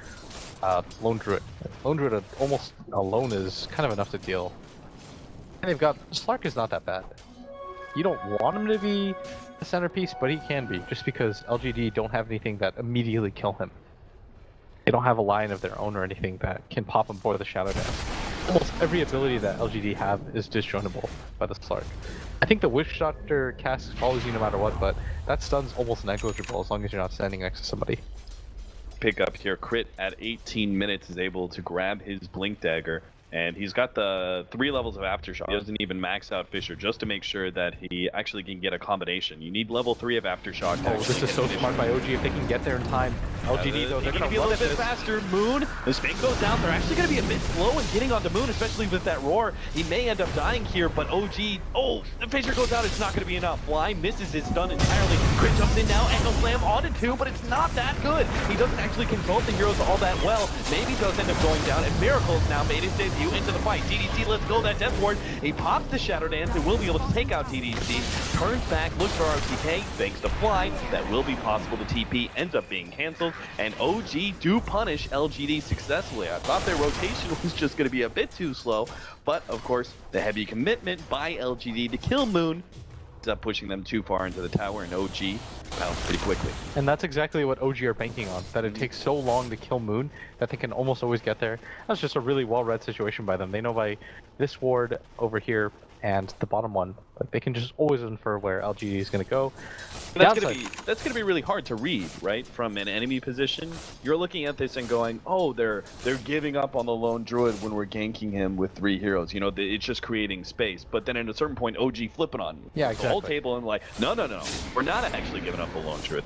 Lone Druid. Lone Druid almost alone is kind of enough to deal. And they've got Slark is not that bad. You don't want him to be the centerpiece, but he can be, just because LGD don't have anything that immediately kill him. They don't have a line of their own or anything that can pop him for the Shadow Dance. Almost every ability that LGD have is disjointable by the Slark. I think the Witch Doctor cast follows you no matter what, but that stun's almost negligible as long as you're not standing next to somebody. Pick up here, Crit at 18 minutes is able to grab his Blink Dagger, and he's got the 3 levels of Aftershock. He doesn't even max out Fisher just to make sure that he actually can get a combination. You need level 3 of Aftershock. Oh, this is so smart by OG if they can get there in time. LGD though, they're going to be a little bit faster. Moon, the spin goes down. They're actually going to be a bit slow in getting onto Moon, especially with that roar. He may end up dying here, but OG, the Fisher goes out. It's not going to be enough. Fly misses his stun entirely. Crit jumps in now. Echo Slam onto 2, but it's not that good. He doesn't actually consult the heroes all that well. Maybe does end up going down, and Miracle's now made his debut into the fight. DDC, let's go, that Death Ward. He pops the Shadow Dance and will be able to take out DDC. Turns back, looks for RTK, thanks to Fly. That will be possible to TP, ends up being cancelled, and OG do punish LGD successfully. I thought their rotation was just going to be a bit too slow, but of course, the heavy commitment by LGD to kill Moon ends up pushing them too far into the tower, and OG bounced pretty quickly. And that's exactly what OG are banking on, that it takes so long to kill Moon that they can almost always get there. That's just a really well-read situation by them. They know by this ward over here and the bottom one, like they can just always infer where LGD is going to go. That's gonna be really hard to read, right? From an enemy position, you're looking at this and going, "Oh, they're giving up on the Lone Druid when we're ganking him with 3 heroes." You know, it's just creating space. But then at a certain point, OG flipping on you. Yeah, exactly. The whole table and like, no, we're not actually giving up the Lone Druid.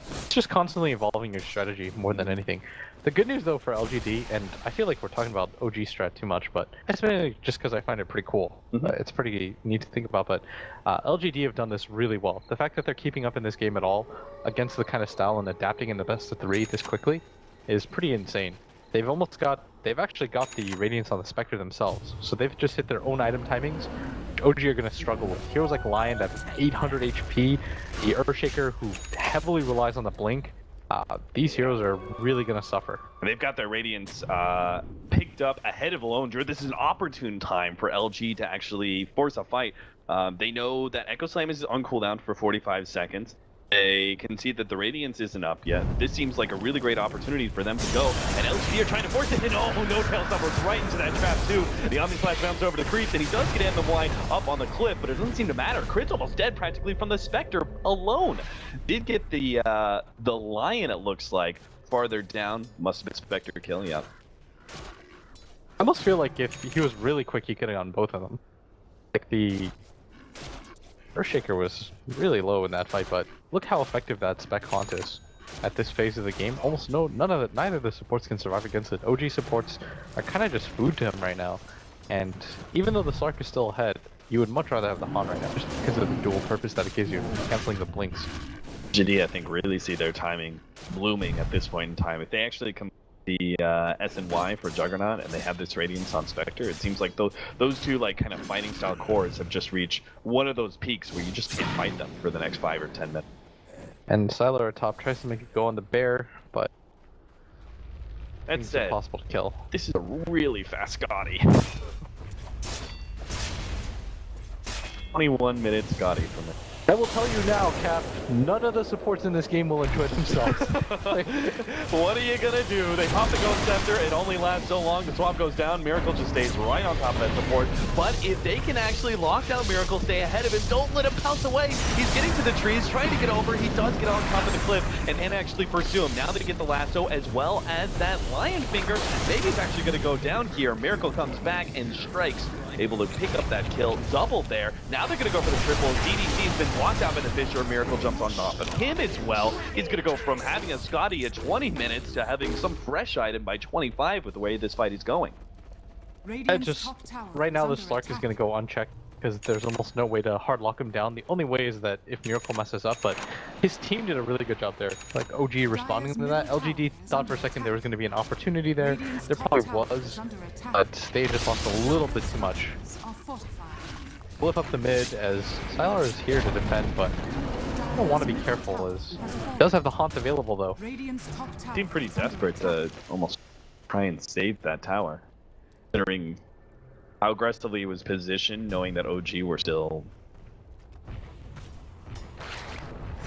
It's just constantly evolving your strategy more than anything. The good news though for LGD, and I feel like we're talking about OG strat too much, but it's mainly just because I find it pretty cool. It's pretty neat to think about, but LGD have done this really well. The fact that they're keeping up in this game at all against the kind of style and adapting in the best of 3 this quickly is pretty insane. They've actually got the Radiance on the Spectre themselves, so they've just hit their own item timings. OG are going to struggle with heroes like Lion that's 800 HP, the Earthshaker who heavily relies on the Blink, these heroes are really gonna suffer. They've got their Radiance picked up ahead of Lone Druid. This is an opportune time for LG to actually force a fight. They know that Echo Slam is on cooldown for 45 seconds. They can see that the Radiance isn't up yet. This seems like a really great opportunity for them to go. And LGD are trying to force it in. Oh, no tail suffers right into that trap too. The Omni Slash bounces over the creeps, and he does get Anthem Wine up on the cliff, but it doesn't seem to matter. Crit's almost dead practically from the Spectre alone. Did get the Lion, it looks like, farther down. Must have been Spectre killing out. I almost feel like if he was really quick, he could have gotten both of them. Like the Earthshaker was really low in that fight, but look how effective that Spec Haunt is at this phase of the game. Almost neither of the supports can survive against it. OG supports are kind of just food to him right now, and even though the Slark is still ahead, you would much rather have the Haunt right now, just because of the dual purpose that it gives you, canceling the blinks. LGD, I think, really see their timing blooming at this point in time. If they actually come the SNY for Juggernaut and they have this Radiance on Spectre, it seems like those two like kind of fighting style cores have just reached one of those peaks where you just can't fight them for the next 5 or 10 minutes. And Sylar at top tries to make it go on the bear, but that's impossible to kill. This is a really fast Scotty. 21 minutes Scotty from it. I will tell you now, Cap, none of the supports in this game will enjoy themselves. What are you gonna do? They pop the Ghost Scepter, it only lasts so long, the swamp goes down, Miracle just stays right on top of that support. But if they can actually lock down Miracle, stay ahead of him, don't let him pounce away. He's getting to the trees, trying to get over, he does get on top of the cliff, and actually pursue him. Now they get the lasso as well as that Lion Finger. Maybe he's actually gonna go down here. Miracle comes back and strikes, able to pick up that kill, double there. Now they're gonna go for the triple. DDT's been blocked out by the Fisher. Miracle jumps on top of him as well. He's gonna go from having a Scotty at 20 minutes to having some fresh item by 25 with the way this fight is going. Right now the Slark is gonna go unchecked because there's almost no way to hard lock him down. The only way is that if Miracle messes up, but his team did a really good job there. Like OG responding to that. LGD thought for a second there was gonna be an opportunity there. There probably was, but they just lost a little bit too much. Flip up the mid as Sylar is here to defend, but I don't want to be careful as he does have the Haunt available though. Seemed pretty desperate to almost try and save that tower, considering how aggressively he was positioned, knowing that OG were still.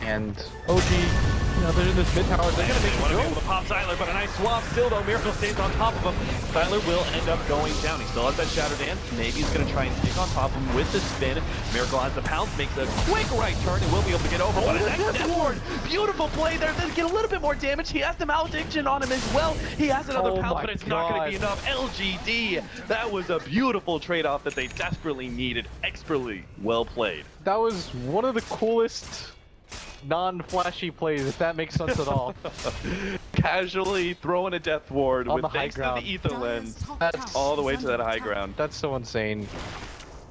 And OG, you know, they're in this mid tower. They're gonna make want to be it able to pop Sylar, but a nice swap still though. Miracle stays on top of him. Sylar will end up going down. He still has that Shatter Dance. Maybe he's gonna try and stick on top of him with the spin. Miracle has the pounce, makes a quick right turn and will be able to get over. What is that? Deathward! Beautiful play there. They get a little bit more damage. He has the malediction on him as well. He has another pounce, but it's not gonna be enough. LGD. That was a beautiful trade-off that they desperately needed. Expertly well played. That was one of the coolest non-flashy plays, if that makes sense at all. Casually throwing a death ward On with the high thanks ground. to the ether lens That's all the way to that high ground. That's so insane.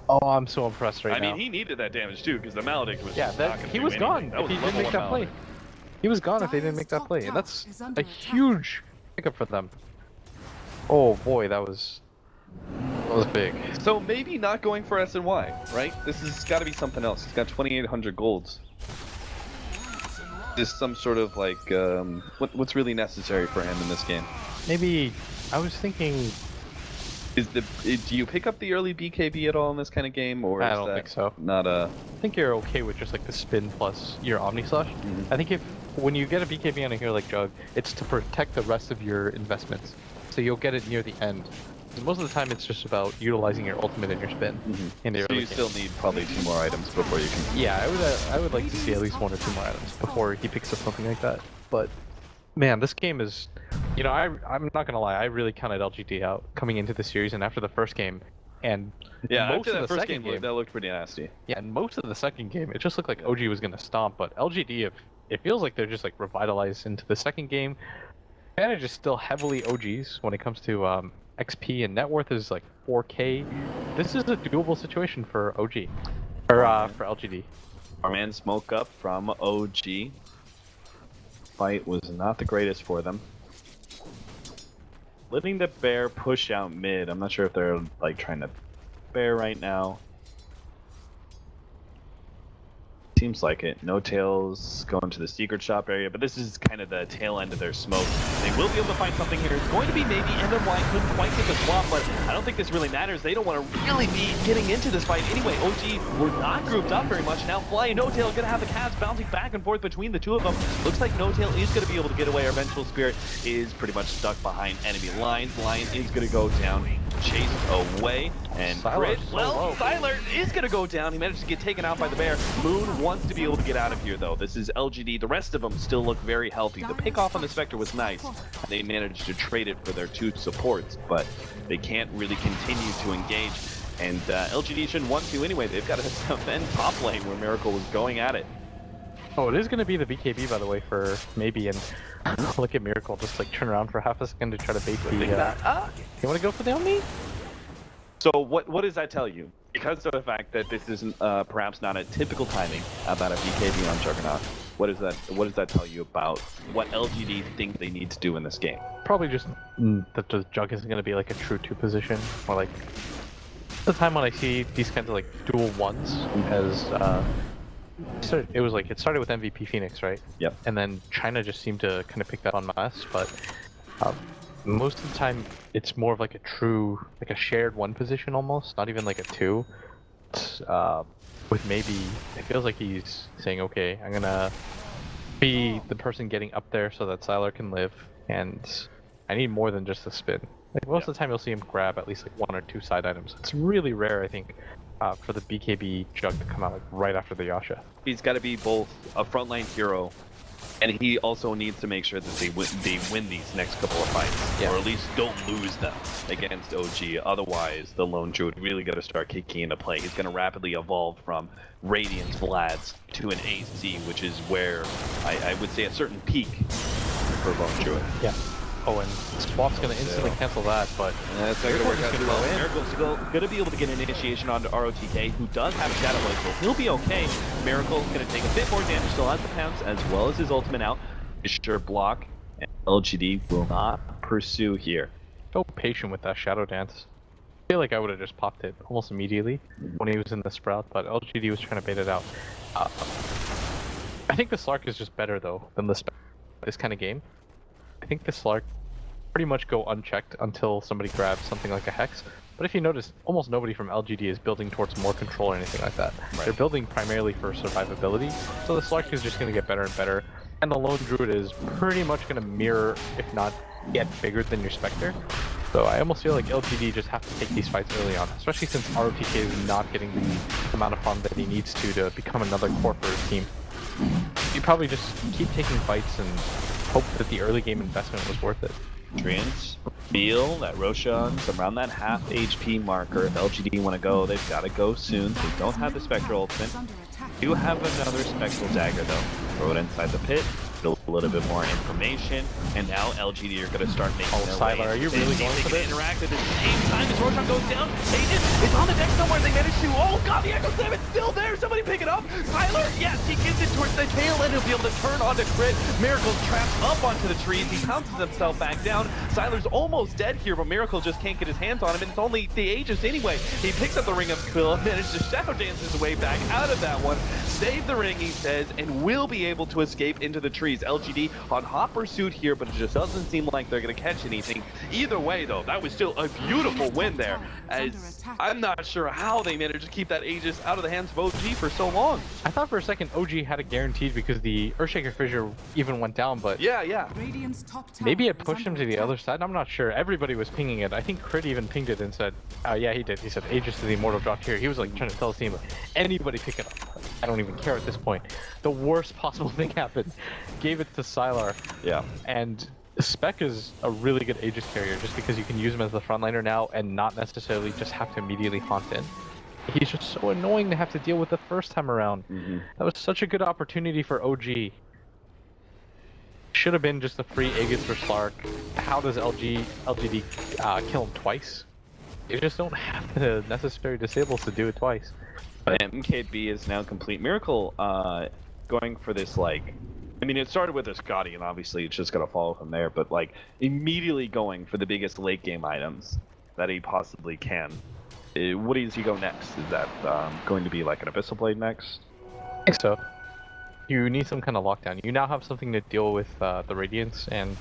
Oh, I'm so impressed right now. I mean, he needed that damage too because the maledict was Yeah, just not that gonna he do was anything. gone That if was he didn't level make that one play. maledict. He was gone if they didn't make that play, and that's a huge pickup for them. Oh boy, that was big. So maybe not going for SNY, right? This has got to be something else. He's got 2,800 golds. Is some sort of like what's really necessary for him in this game? Maybe I was thinking. Do you pick up the early BKB at all in this kind of game, or I is don't that think so. Not a. I think you're okay with just like the spin plus your Omni Slash. I think when you get a BKB on a hero like Jug, it's to protect the rest of your investments. So you'll get it near the end. Most of the time, it's just about utilizing your ultimate and your spin. In the So early you game. still need probably 2 more items before you can. Yeah, I would like to see at least 1 or 2 more items before he picks up something like that. But man, this game is, you know, I'm not gonna lie, I really counted LGD out coming into the series and after the first game, and Yeah, most after of that the first second game, that looked pretty nasty. Yeah, and most of the second game, it just looked like OG was gonna stomp, but LGD, it feels like they're just like revitalized into the second game. Kind of just still heavily OGs when it comes to XP, and net worth is like 4K. This is a doable situation for OG, or for LGD. Our man smoke up from OG. Fight was not the greatest for them. Letting the bear push out mid. I'm not sure if they're like trying to bear right now. Seems like it. No Tails going to the secret shop area, but this is kind of the tail end of their smoke. They will be able to find something here. It's going to be maybe NMY couldn't quite get the swap, but I don't think this really matters. They don't want to really be getting into this fight anyway. OG were not grouped up very much. Now Fly and No Tail going to have the cats bouncing back and forth between the two of them. Looks like No Tail is going to be able to get away. Our Vengeful Spirit is pretty much stuck behind enemy lines. Lion is going to go down, chased away, and Grid, well, Siler is going to go down. He managed to get taken out by the bear. Moon wants to be able to get out of here, though. This is LGD. The rest of them still look very healthy. The pick off on the Spectre was nice. They managed to trade it for their two supports, but they can't really continue to engage. And LGD shouldn't want to anyway. They've got to defend top lane where Miracle was going at it. Oh, it is going to be the BKB, by the way, for maybe, and look at Miracle just like turn around for half a second to try to bait the... You want to go for the Omni? So what does that tell you? Because of the fact that this isn't perhaps not a typical timing about a BKB on Juggernaut, what does that tell you about what LGD think they need to do in this game? Probably just that the Jug isn't going to be like a true 2 position, or like the time when I see these kinds of like dual ones as it was like it started with MVP Phoenix, right? Yep. And then China just seemed to kind of pick that on us, but most of the time it's more of like a true, like a shared 1 position almost, not even like a 2. With maybe, it feels like he's saying, okay, I'm gonna be the person getting up there so that Siler can live, and I need more than just a spin. Like most of the time you'll see him grab at least like 1 or 2 side items. It's really rare, I think, for the BKB Jug to come out like right after the Yasha. He's got to be both a frontline hero, and he also needs to make sure that they win these next couple of fights, or at least don't lose them against OG. Otherwise, the Lone Druid really got to start kicking into play. He's going to rapidly evolve from Radiance Vlads to an AC, which is where I would say a certain peak for Lone Druid. Yeah. Oh, and Swap's going to instantly cancel that, but that's not going to work out too well. Miracle's going to be able to get an initiation onto ROTK, who does have Shadow Blade, so he'll be okay. Miracle's going to take a bit more damage, still has the pounce, as well as his ultimate out. Sure block, and LGD will not pursue here. So patient with that Shadow Dance. I feel like I would have just popped it almost immediately when he was in the Sprout, but LGD was trying to bait it out. I think the Slark is just better, though, than the this kind of game. I think the Slark pretty much go unchecked until somebody grabs something like a Hex. But if you notice, almost nobody from LGD is building towards more control or anything like that. Right. They're building primarily for survivability, so the Slark is just going to get better and better. And the Lone Druid is pretty much going to mirror, if not get bigger than your Spectre. So I almost feel like LGD just have to take these fights early on, especially since ROTK is not getting the amount of farm that he needs to become another core for his team. You probably just keep taking fights and hope that the early game investment was worth it. Treants feel that Roshan's around that half HP marker. If LGD want to go, they've got to go soon. They don't have the Spectral ultimate. Do have another Spectral dagger though. Throw it inside the pit. Build a little bit more information, and now LGD are going to start making their way. Are you really going for this? Interact at the same time as Roshan goes down. Aegis is on the deck somewhere. They manage to. Oh god, the Echo Slam is still there. Somebody pick it up. Tyler, yes, he gets it towards the tail end. He'll be able to turn onto Crit. Miracle's trapped up onto the trees. He pounces himself back down. Siler's almost dead here, but Miracle just can't get his hands on him, and it's only the Aegis anyway. He picks up the Ring of Quill, manages to Shadow Dance his way back out of that one. Save the ring, he says, and will be able to escape into the trees. LGD on hot pursuit here, but it just doesn't seem like they're going to catch anything. Either way, though, that was still a beautiful win there, as I'm not sure how they managed to keep that Aegis out of the hands of OG for so long. I thought for a second OG had it guaranteed because the Earthshaker Fissure even went down, but yeah. Maybe it pushed him to the other side. I'm not sure. Everybody was pinging it. I think Crit even pinged it and said, yeah, he did. He said, Aegis to the Immortal dropped here. He was like trying to tell his team, anybody pick it up. I don't even care at this point. The worst possible thing happened. Gave it to Sylar. Yeah. And Spec is a really good Aegis carrier just because you can use him as the frontliner now and not necessarily just have to immediately haunt in. He's just so annoying to have to deal with the first time around. That was such a good opportunity for OG. Should have been just a free Aegis for Slark. How does LGD kill him twice? You just don't have the necessary disables to do it twice. But MKB is now complete. Miracle going for this, like, I mean, it started with a Scotty, and obviously it's just going to follow from there, but like immediately going for the biggest late game items that he possibly can. What does he go next? Is that going to be like an Abyssal Blade next? I think so. You need some kind of lockdown. You now have something to deal with the Radiance, and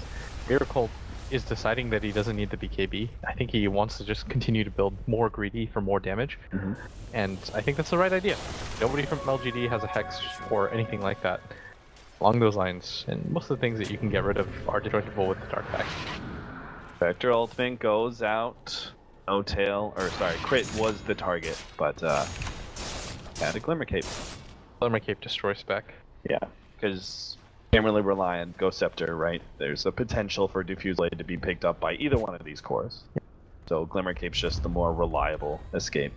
Miracle is deciding that he doesn't need the BKB. I think he wants to just continue to build more greedy for more damage, and I think that's the right idea. Nobody from LGD has a Hex or anything like that along those lines, and most of the things that you can get rid of are disjointable with the Dark Pack. Vector Ultimate goes out. No tail, or sorry, crit was the target, but had a Glimmer Cape. Glimmer Cape destroys spec. Yeah, because can't really rely on Ghost Scepter, right? There's a potential for Diffuse Blade to be picked up by either one of these cores. So Glimmer Cape's just the more reliable escape.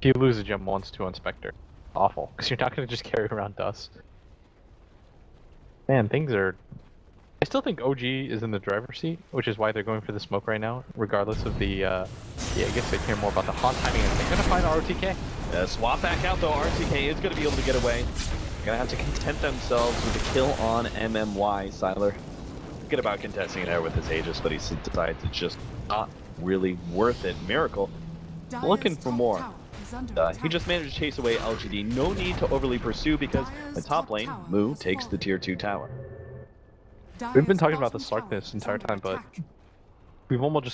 If you lose a gem once to on Spectre, awful, because you're not going to just carry around dust. Man, things are... I still think OG is in the driver's seat, which is why they're going for the smoke right now, regardless of the... yeah, I guess they care more about the hot timing, and they're going to find ROTK. Swap back out though, RTK is going to be able to get away. Gonna have to content themselves with a kill on MMY. Siler thinking about contesting it there with his Aegis, but he decides it's just not really worth it. Miracle looking for more. He just managed to chase away LGD. No need to overly pursue because the top lane, Moo, takes the tier 2 tower. We've been talking about the Slark this entire time, but we've almost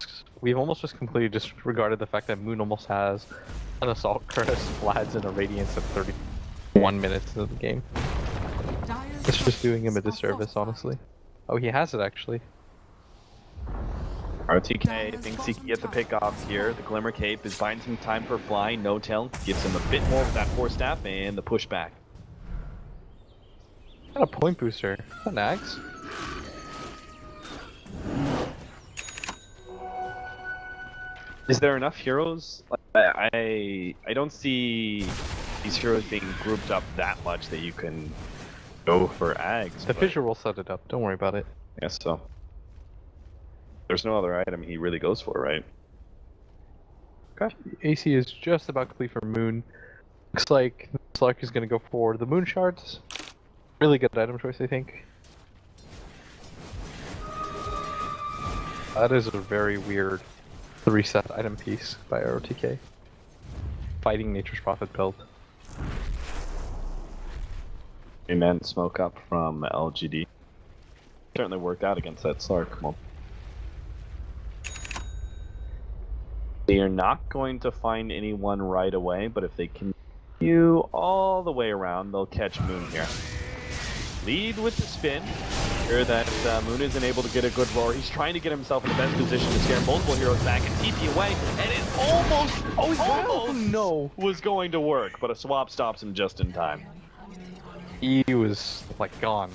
just completely disregarded the fact that Moon almost has an Assault Curse, Vlads, and a Radiance at 31 minutes of the game. It's just doing him a disservice, honestly. Oh, he has it actually. RTK thinks he can get the pick off here. The Glimmer Cape is buying some time for flying. No tail gives him a bit more of that Force Staff and the pushback. Got a point booster. What nags? Is there enough heroes? I don't see these heroes being grouped up that much that you can go for Ags. The Fissure will set it up. Don't worry about it. I guess so. There's no other item he really goes for, right? Okay. AC is just about complete for Moon. Looks like Slark is going to go for the Moon Shards. Really good item choice, I think. That is a very weird 3-set item piece by ROTK. Fighting Nature's Prophet build. Amen. Smoke up from LGD. Certainly worked out against that Slark. Well, they are not going to find anyone right away, but if they continue all the way around, they'll catch Moon here. Lead with the spin. Sure that Moon isn't able to get a good roar. He's trying to get himself in the best position to scare multiple heroes back and TP away, and it almost was going to work, but a swap stops him just in time. He was like gone.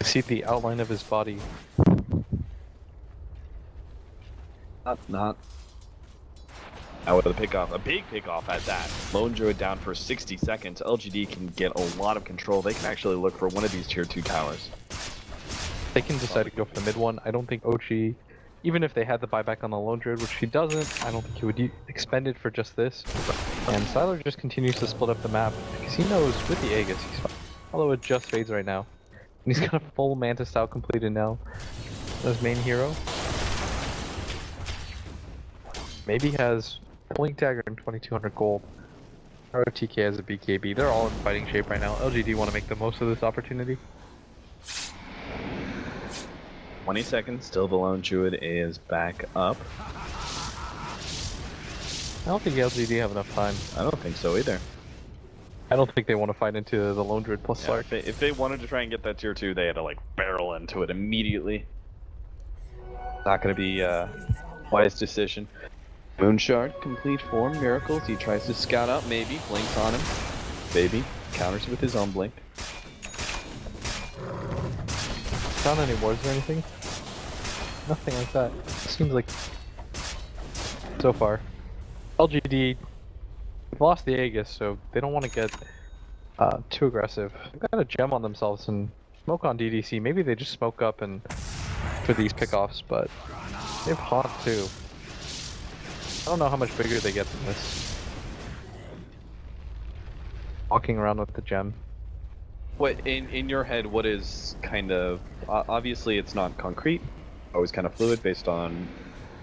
You see the outline of his body. Not. Now with a pickoff, a big pickoff at that. Lone Druid down for 60 seconds. LGD can get a lot of control. They can actually look for one of these tier 2 towers. They can decide to go for the mid one. I don't think OG, even if they had the buyback on the Lone Druid, which he doesn't, I don't think he would expend it for just this. And Siler just continues to split up the map because he knows with the Aegis, he's fine. Although it just fades right now. And he's got a full Manta style completed now as main hero. Maybe has Blink Dagger and 2200 gold. ROTK has a BKB. They're all in fighting shape right now. LGD want to make the most of this opportunity. 20 seconds, still the Lone Druid is back up. I don't think LGD have enough time. I don't think so either. I don't think they want to fight into the Lone Druid plus Slark. If they wanted to try and get that tier 2, they had to like barrel into it immediately. Not gonna be a wise decision. Moonshard, complete form, Miracles. He tries to scout out, maybe, blinks on him. Baby, counters with his own blink. Found any wards or anything? Nothing like that. Seems like so far. LGD lost the Aegis, so they don't want to get too aggressive. They've got a gem on themselves and smoke on DDC. Maybe they just smoke up and for these pickoffs, but they have Haunt too. I don't know how much bigger they get than this. Walking around with the gem. What in your head? What is kind of obviously it's not concrete, always kind of fluid based on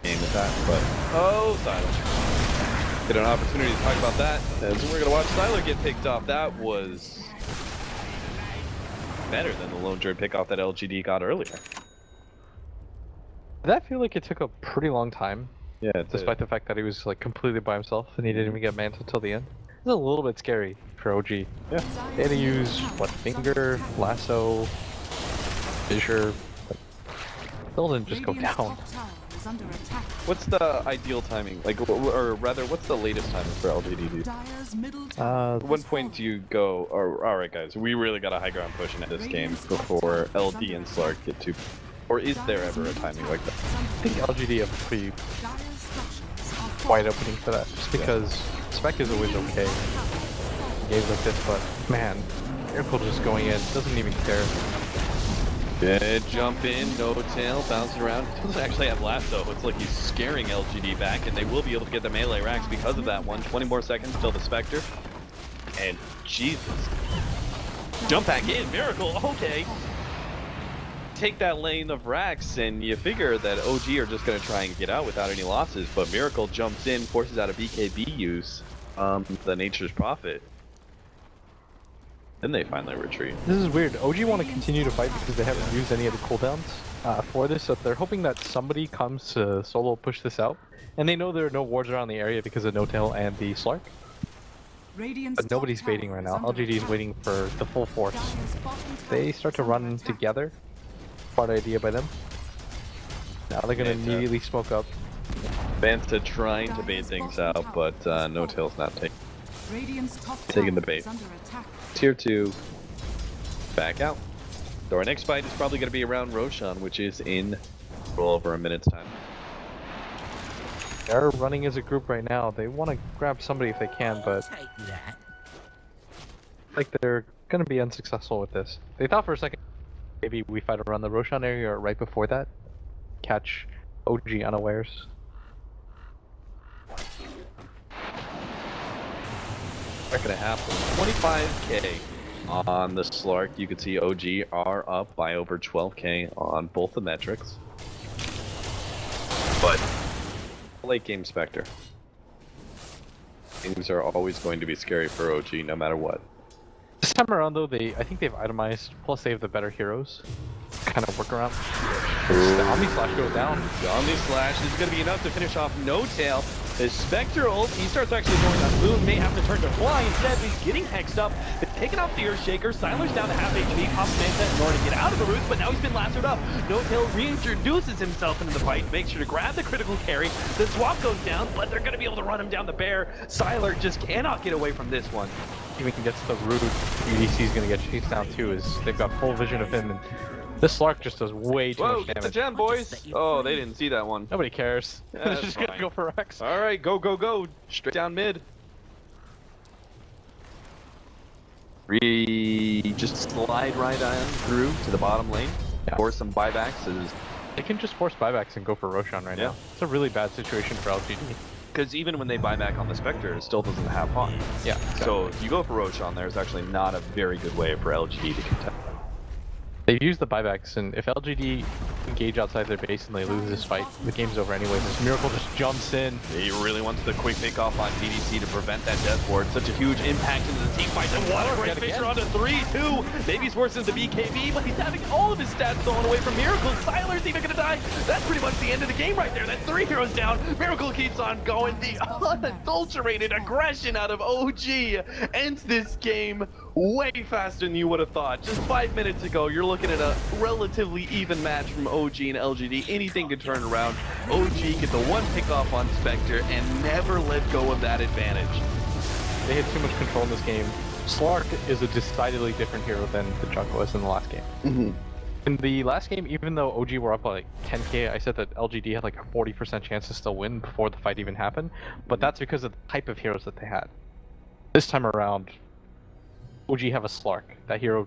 game attack, but oh, silence. get an opportunity to talk about that, as we're gonna watch Styler get picked off. That was better than the lone druid pick off that LGD got earlier. Did that feel like it took a pretty long time? Yeah, despite the fact that he was like completely by himself and he didn't even get manned until the end. It's a little bit scary for OG. Yeah. They had to use what, finger, lasso, fissure. Still didn't just go down. What's the ideal timing? Like, or rather, what's the latest timing for LGD? At one point do you go, or alright guys, we really got a high ground push into this game before LD and Slark get to, or is there ever a timing like that? I think LGD have a pretty wide opening for that, just because spec is always okay in games like this, but man, Miracle just going in, doesn't even care. Good jump in, no tail, bouncing around. Doesn't actually have lasso. It's like he's scaring LGD back, and they will be able to get the melee racks because of that one. 20 more seconds till the Spectre. And Jesus. Jump back in, Miracle, okay. Take that lane of racks, and you figure that OG are just going to try and get out without any losses, but Miracle jumps in, forces out a BKB use, the Nature's Prophet. Then they finally retreat. This is weird. OG want to continue to fight because they haven't used any of the cooldowns for this, so they're hoping that somebody comes to solo push this out. And they know there are no wards around the area because of No-Tail and the Slark. But nobody's baiting right now. LGD is waiting for the full force. They start to run together. Smart idea by them. Now they're going to immediately smoke up. Banta trying to bait things out, but No-Tail's not taking the bait. Tier 2, back out. So our next fight is probably going to be around Roshan, which is in a little over a minute's time. They're running as a group right now. They want to grab somebody if they can, but like they're going to be unsuccessful with this. They thought for a second maybe we fight around the Roshan area or right before that. Catch OG unawares. Not gonna happen. 25k on the Slark. You can see OG are up by over 12k on both the metrics. But late game Spectre. Things are always going to be scary for OG no matter what. This time around though, I think they've itemized, plus they have the better heroes. Kind of work around. The Omni Slash goes down. The Omni Slash is going to be enough to finish off No-Tail. His Spectre ult, he starts actually going on Boom, may have to turn to fly instead. He's getting hexed up, taking off the Earthshaker. Siler's down to half HP, pops Manta in order to get out of the roots, but now he's been lassoed up. No-Tail reintroduces himself into the fight, makes sure to grab the critical carry. The swap goes down, but they're going to be able to run him down the bear. Siler just cannot get away from this one. Even gets the root, UDC is going to get chased down too, as they've got full vision of him. And this Slark just does way too much damage. Get the gem, boys! Oh, they didn't see that one. Nobody cares. Yeah, They're just gonna go for Rex. Alright, go, go, go! Straight down mid. Just slide right on through to the bottom lane. Yeah. Force some buybacks. They can just force buybacks and go for Roshan right now. It's a really bad situation for LGD. Because even when they buy back on the Spectre, it still doesn't have Hawk. Yeah. Exactly. So if you go for Roshan, there's actually not a very good way for LGD to contest. They've used the buybacks, and if LGD engage outside their base and they lose this fight, the game's over anyway. This Miracle just jumps in. He really wants the quick pick off on DDC to prevent that death ward. Such a huge impact into the team fight. And what a great Fisher onto 3-2. Maybe forced into BKB, but he's having all of his stats stolen away from Miracle. Siler's even gonna die. That's pretty much the end of the game right there. That's 3 heroes down. Miracle keeps on going. The unadulterated aggression out of OG ends this game way faster than you would have thought. Just 5 minutes ago, you're looking at a relatively even match from OG and LGD. Anything could turn around. OG get the one pick off on Spectre and never let go of that advantage. They had too much control in this game. Slark is a decidedly different hero than the Chunk was in the last game. In the last game, even though OG were up by like 10k, I said that LGD had like a 40% chance to still win before the fight even happened, but that's because of the type of heroes that they had. This time around, OG have a Slark. That hero